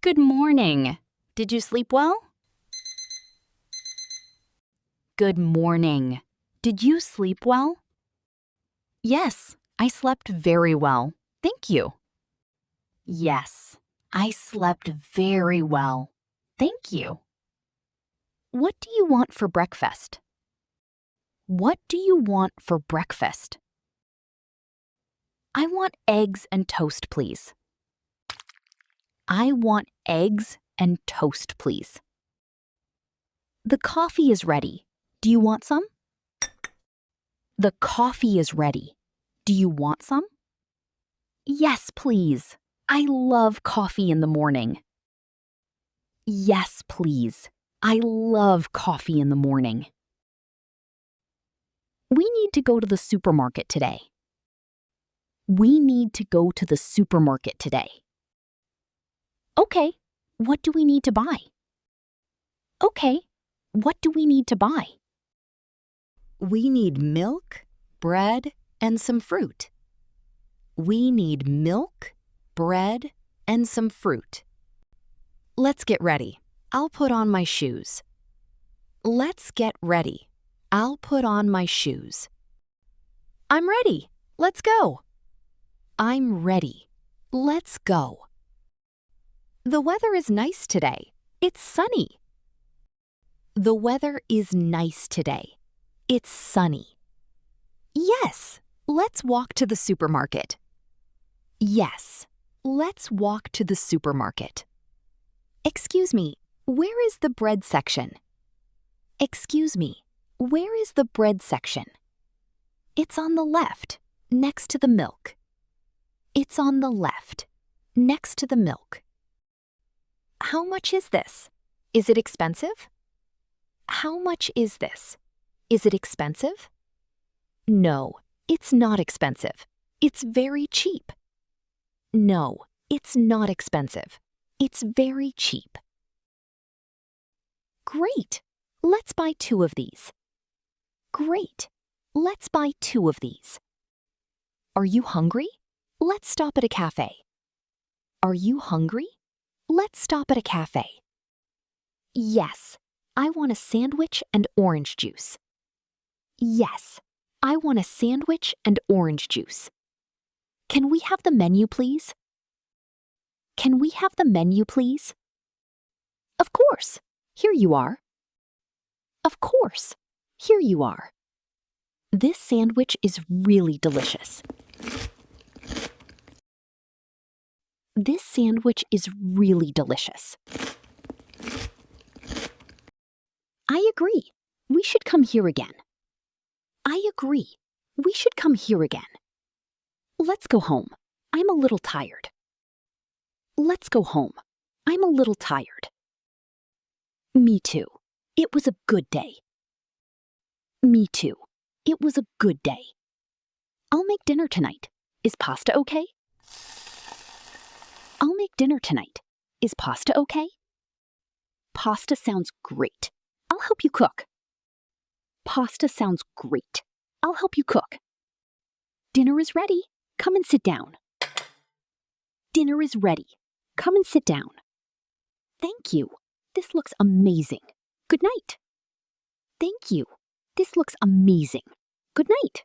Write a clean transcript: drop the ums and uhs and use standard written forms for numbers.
Good morning. Did you sleep well? Good morning. Did you sleep well? Yes, I slept very well. Thank you. Yes, I slept very well. Thank you. What do you want for breakfast? What do you want for breakfast? I want eggs and toast, please. I want eggs and toast, please. The coffee is ready. Do you want some? The coffee is ready. Do you want some? Yes, please. I love coffee in the morning. Yes, please. I love coffee in the morning. We need to go to the supermarket today. We need to go to the supermarket today. Okay, what do we need to buy? Okay, what do we need to buy? We need milk, bread, and some fruit. We need milk, bread, and some fruit. Let's get ready. I'll put on my shoes. Let's get ready. I'll put on my shoes. I'm ready. Let's go. I'm ready. Let's go. The weather is nice today. It's sunny. The weather is nice today. It's sunny. Yes, let's walk to the supermarket. Yes, let's walk to the supermarket. Excuse me, where is the bread section? Excuse me, where is the bread section? It's on the left, next to the milk. It's on the left, next to the milk. How much is this? Is it expensive? How much is this? Is it expensive? No, it's not expensive. It's very cheap. No, it's not expensive. It's very cheap. Great! Let's buy 2 of these. Great! Let's buy 2 of these. Are you hungry? Let's stop at a cafe. Are you hungry? Let's stop at a cafe. Yes, I want a sandwich and orange juice. Yes, I want a sandwich and orange juice. Can we have the menu, please? Can we have the menu, please? Of course. Here you are. Of course. Here you are. This sandwich is really delicious. This sandwich is really delicious. I agree. We should come here again. I agree. We should come here again. Let's go home. I'm a little tired. Let's go home. I'm a little tired. Me too. It was a good day. Me too. It was a good day. I'll make dinner tonight. Is pasta okay? I'll make dinner tonight. Is pasta okay? Pasta sounds great. I'll help you cook. Pasta sounds great. I'll help you cook. Dinner is ready. Come and sit down. Dinner is ready. Come and sit down. Thank you. This looks amazing. Good night. Thank you. This looks amazing. Good night.